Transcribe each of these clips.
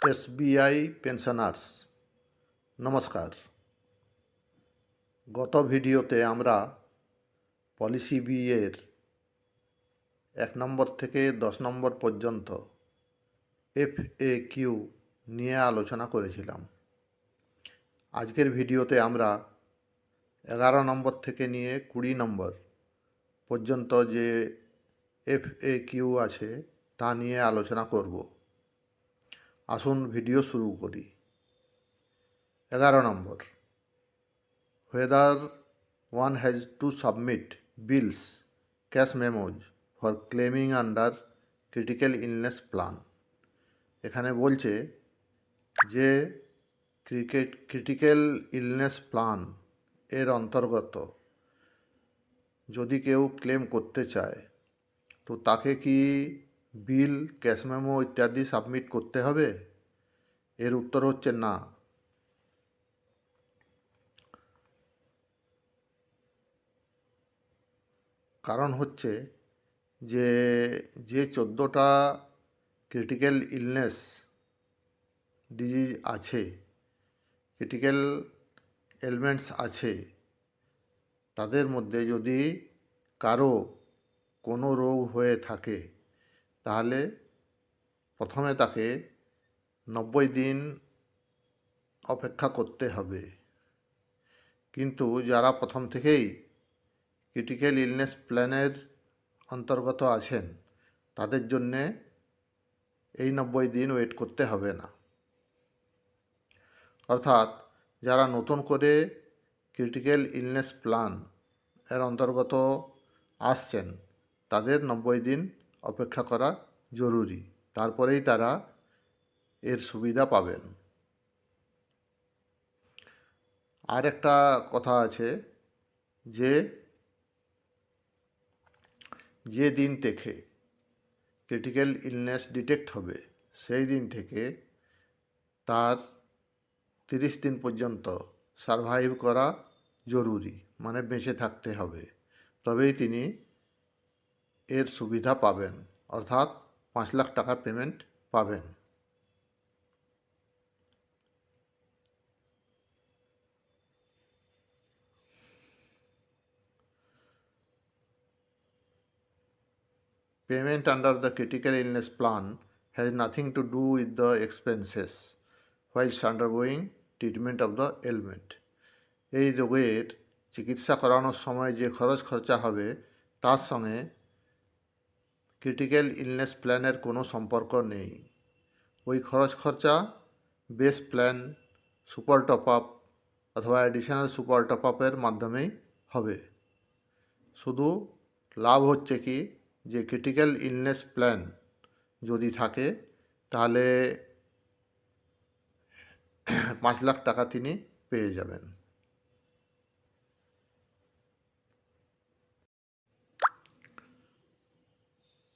SBI pensioners নমস্কার। গত ভিডিওতে আমরা পলিসি বি এর 1 নম্বর থেকে 10 নম্বর পর্যন্ত FAQ নিয়ে আলোচনা করেছিলাম। আজকের ভিডিওতে আমরা 11 নম্বর থেকে নিয়ে 20 নম্বর পর্যন্ত যে FAQ আছে তা নিয়ে আলোচনা করব। আসুন ভিডিও শুরু করি। 11 নম্বর, whether one has to submit bills, cash memos for claiming under critical illness plan। এখানে বলছে যে ক্রিটিক্যাল ইলনেস প্ল্যান এর অন্তর্গত যদি কেউ ক্লেম করতে চায় তো তাকে কি বিল, ক্যাশ মেমো ইত্যাদি সাবমিট করতে হবে? এর উত্তর হচ্ছে না। কারণ হচ্ছে যে 14টা ক্রিটিক্যাল ইলনেস ডিজিজ আছে, ক্রিটিক্যাল এলমেন্টস আছে, তাদের মধ্যে যদি কারো কোনো রোগ হয়ে থাকে তাহলে প্রথমে তাকে 90 দিন অপেক্ষা করতে হবে। কিন্তু যারা প্রথম থেকেই ক্রিটিক্যাল ইলনেস প্ল্যানের অন্তর্গত আছেন তাদের জন্যে এই 90 দিন ওয়েট করতে হবে না। অর্থাৎ যারা নতুন করে ক্রিটিক্যাল ইলনেস প্ল্যান এর অন্তর্গত আসছেন তাদের 90 দিন অপেক্ষা করা জরুরি, তারপরেই তারা এর সুবিধা পাবেন। আর একটা কথা আছে যে দিন থেকে ক্রিটিক্যাল ইলনেস ডিটেক্ট হবে সেই দিন থেকে তার 30 দিন পর্যন্ত সারভাইভ করা জরুরি, মানে বেঁচে থাকতে হবে, তবেই তিনি এর সুবিধা পাবেন, অর্থাৎ 5 লাখ টাকা পেমেন্ট পাবেন। Payment under the critical illness plan has nothing to do with the expenses whilst undergoing treatment of the ailment। এই রোগের চিকিৎসা করানোর সময় যে খরচ খরচা হবে তার সঙ্গে ক্রিটিক্যাল ইলনেস প্ল্যানের কোনো সম্পর্ক নেই। ওই খরচ খরচা base plan, super top up অথবা অ্যাডিশনাল সুপার টপ আপের মাধ্যমেই হবে। শুধু লাভ হচ্ছে কি যে ক্রিটিক্যাল ইলনেস প্ল্যান যদি থাকে তাহলে 5 লাখ টাকা তিনি পেয়ে যাবেন।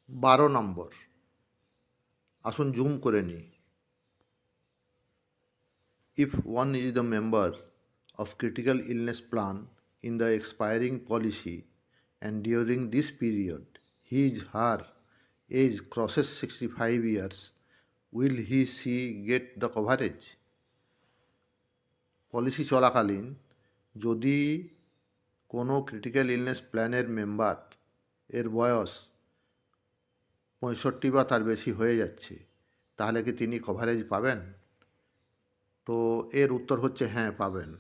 12 নম্বর, আসুন জুম করে নিই। If one is the member of critical illness plan in the expiring policy and during this period his her age crosses 65 years, will she get the coverage? Policy চলাকালীন যদি কোনো ক্রিটিক্যাল ইলনেস প্ল্যানের member এর বয়স 65 বা তার বেশি হয়ে যাচ্ছে তাহলে কি তিনি কভারেজ পাবেন? তো এর উত্তর হচ্ছে হ্যাঁ, পাবেন।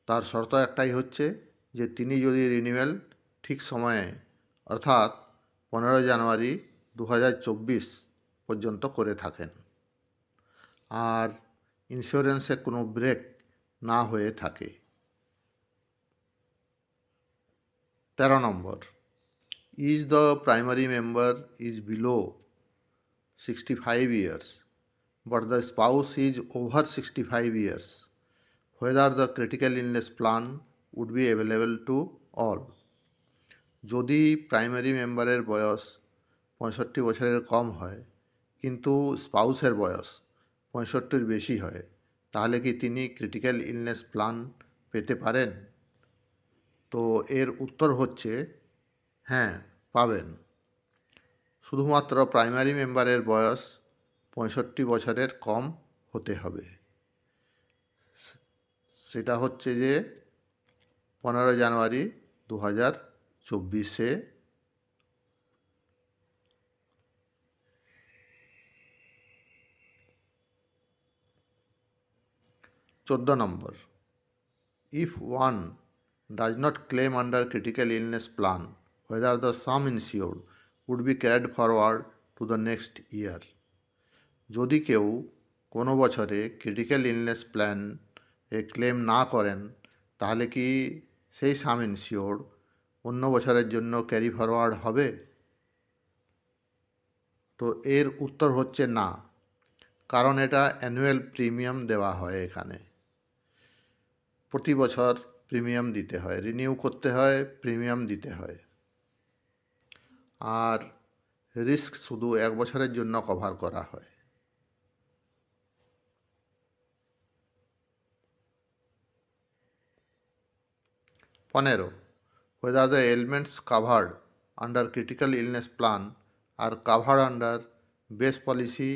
তার শর্ত একটাই হচ্ছে যে তিনি যদি রিনিউয়াল ঠিক সময়ে অর্থাৎ 15 জানুয়ারি 2024 পর্যন্ত করে থাকেন আর ইন্স্যুরেন্সে কোনো ব্রেক না হয়ে থাকে। 13 number, is the primary member is below 65 years but the spouse is over 65 years, whether the critical illness plan would be available to all। যদি প্রাইমারি মেম্বারের বয়স 65 বছরের কম হয় কিন্তু স্পাউসের বয়স 65-র বেশি হয় তাহলে কি তিনি ক্রিটিক্যাল ইলনেস প্ল্যান পেতে পারেন? তো এর উত্তর হচ্ছে হ্যাঁ, পাবেন। শুধুমাত্র প্রাইমারি মেম্বারের বয়স 65 বছরের কম হতে হবে। সেটা হচ্ছে যে 15 জানুয়ারি 2024 14 নম্বর, if one does not claim under critical illness plan, whether the sum insured would be carried forward to the next year. যদি কেউ কোনো বছরে ক্রিটিক্যাল ইলনেস প্ল্যান এ ক্লেম না করেন, তাহলে কি সেই সাম ইনসিওর্ড অন্য বছরের জন্য ক্যারি ফরওয়ার্ড হবে? তো এর উত্তর হচ্ছে না, কারণ এটা অ্যানুয়াল প্রিমিয়াম দেওয়া হয়। এখানে প্রতি বছর প্রিমিয়াম দিতে হয়, রিনিউ করতে হয়, প্রিমিয়াম দিতে হয়। আর রিস্ক শুধু 1 বছরের জন্য কভার করা হয়। 15, whether the ailments covered under critical illness plan are covered under base policy,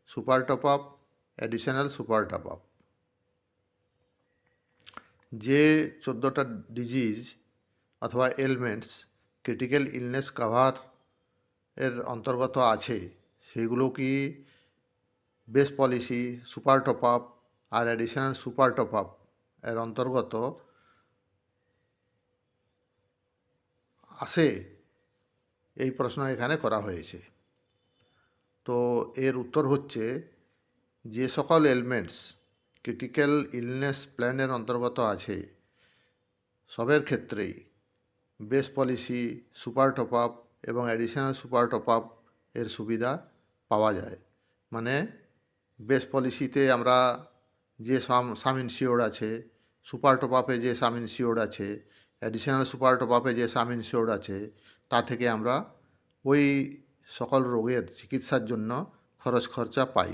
super top up, additional super top up. যে 14টা ডিজিজ অথবা এলমেন্টস ক্রিটিক্যাল ইলনেস কাভার এর অন্তর্গত আছে, সেগুলো কি base policy, super top up আর অ্যাডিশনাল সুপার টপ আপ এর অন্তর্গত আসে? এই প্রশ্ন এখানে করা হয়েছে। তো এর উত্তর হচ্ছে, যে সকল এলমেন্টস ক্রিটিক্যাল ইলনেস প্ল্যানের অন্তর্গত আছে, সবের ক্ষেত্রেই base policy, super top up এবং অ্যাডিশনাল সুপার টপ আপ এর সুবিধা পাওয়া যায়। মানে বেস পলিসিতে আমরা যে সাম ইনসিওর্ড আছে, সুপার টপ আপে যে সাম ইনসিওর্ড আছে, অ্যাডিশনাল সুপার টপ আপে যে সাম ইনসিওর্ড আছে, তা থেকে আমরা ওই সকল রোগের চিকিৎসার জন্য খরচ খরচা পাই।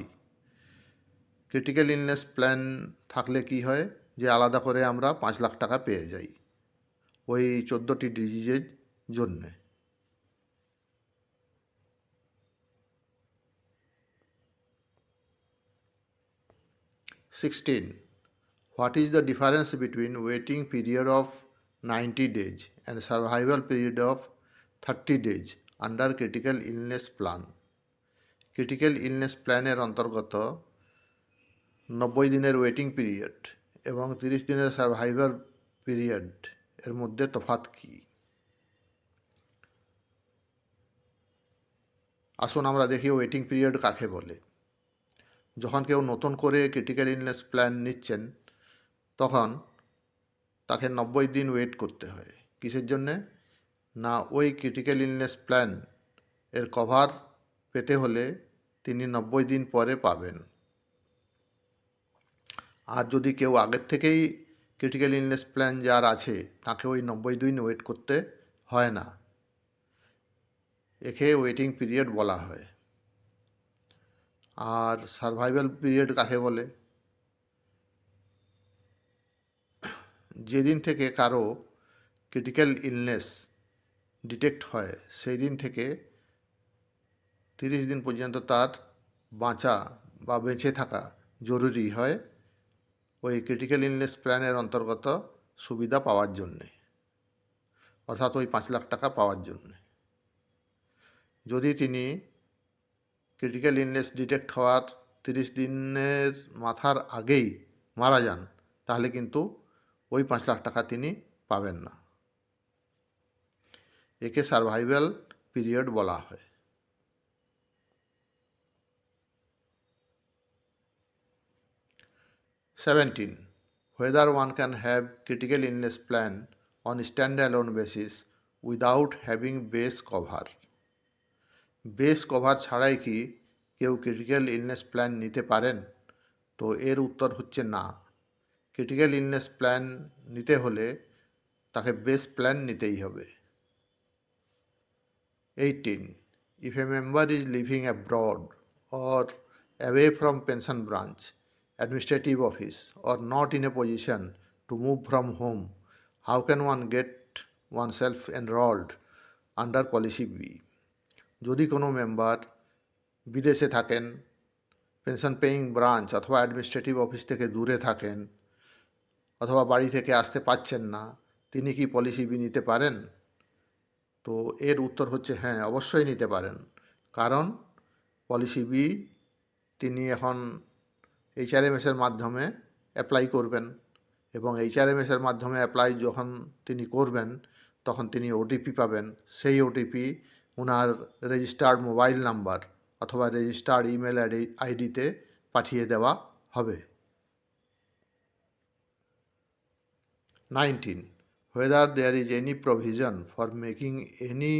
ক্রিটিক্যাল ইলনেস প্ল্যান থাকলে কি হয়, যে আলাদা করে আমরা 5 লাখ টাকা পেয়ে যাই ওই 14টি ডিজিজের জন্যে। 16, what is the difference between waiting period of 90 days and survival period of 30 days under critical illness plan? Critical illness প্ল্যানের অন্তর্গত 90 দিনের ওয়েটিং পিরিয়ড এবং 30 দিনের সার্ভাইভাল পিরিয়ড এর মধ্যে তফাৎ কী? আসুন আমরা দেখি ওয়েটিং পিরিয়ড কাকে বলে। যখন কেউ নতুন করে ক্রিটিক্যাল ইলনেস প্ল্যান নিচ্ছেন, তখন তাকে 90 দিন ওয়েট করতে হয়। কিসের জন্যে? না, ওই ক্রিটিক্যাল ইলনেস প্ল্যান এর কভার পেতে হলে তিনি 90 দিন পরে পাবেন। আর যদি কেউ আগের থেকেই ক্রিটিক্যাল ইলনেস প্ল্যান যার আছে, তাকে ওই 90 দিন ওয়েট করতে হয় না। একে ওয়েটিং পিরিয়ড বলা হয়। আর সার্ভাইভাল পিরিয়ড কাকে বলে? যেদিন থেকে কারো ক্রিটিক্যাল ইলনেস ডিটেক্ট হয়, সেই দিন থেকে 30 দিন পর্যন্ত তার বাঁচা বা বেঁচে থাকা জরুরি হয় ওই ক্রিটিক্যাল ইলনেস প্ল্যানের অন্তর্গত সুবিধা পাওয়ার জন্যে, অর্থাৎ ওই 5 লাখ টাকা পাওয়ার জন্যে। যদি তিনি ক্রিটিক্যাল ইলনেস ডিটেক্ট হওয়ার 30 দিনের মাথার আগেই মারা যান, তাহলে কিন্তু ওই 5 লাখ টাকা তিনি পাবেন না। একে সার্ভাইভাল পিরিয়ড বলা হয়। 17, whether one can have critical illness plan on standalone basis without having base cover. Base cover ছাড়াই কি কেউ ক্রিটিক্যাল ইলনেস প্ল্যান নিতে পারেন? তো এর উত্তর হচ্ছে না। ক্রিটিক্যাল ইলনেস প্ল্যান নিতে হলে তাকে বেস প্ল্যান নিতেই হবে। 18, if a member is living abroad or away from pension branch, administrative office, or not in a position to move from home, how can one get oneself enrolled under policy B? যদি কোনো member বিদেশে থাকেন, pension paying branch অথবা administrative office থেকে দূরে থাকেন, অথবা বাড়ি থেকে আসতে পারছেন না, তিনি কি পলিসি বি নিতে পারেন? তো এর উত্তর হচ্ছে হ্যাঁ, অবশ্যই নিতে পারেন। কারণ পলিসি বি তিনি এখন এইচআরএমএসের মাধ্যমে অ্যাপ্লাই করবেন, এবং এইচআরএমএসের মাধ্যমে অ্যাপ্লাই যখন তিনি করবেন তখন তিনি ওটিপি পাবেন। সেই ওটিপি ওনার রেজিস্টার্ড মোবাইল নাম্বার অথবা রেজিস্টার্ড ইমেল আইডিতে পাঠিয়ে দেওয়া হবে। 19. Whether there is any provision for making any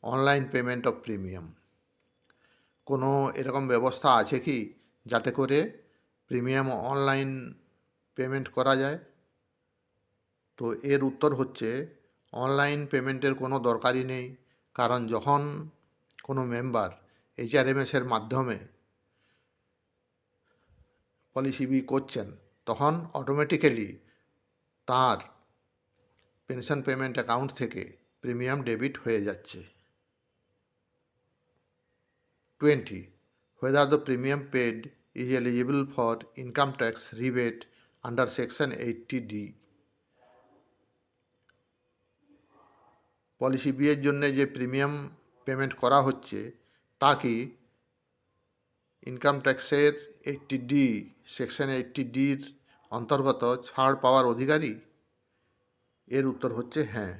online payment of premium. কোনো এরকম ব্যবস্থা আছে কি যাতে করে প্রিমিয়াম অনলাইন পেমেন্ট করা যায়? তো এর উত্তর হচ্ছে অনলাইন পেমেন্টের কোনো দরকারই নেই। কারণ যখন কোনো মেম্বার এইচআরএমএসের মাধ্যমে পলিসি বি করছেন তখন অটোমেটিক্যালি তার পেনশন পেমেন্ট অ্যাকাউন্ট থেকে প্রিমিয়াম ডেবিট হয়ে যাচ্ছে। 20. Whether the premium paid is eligible for income tax rebate under section 80D. Policy B এর জন্য যে প্রিমিয়াম পেমেন্ট করা হচ্ছে তা কি ইনকাম ট্যাক্সের 80D সেকশন 80Dর অন্তর্গত ছাড় পাওয়ার অধিকারী? এর উত্তর হচ্ছে হ্যাঁ,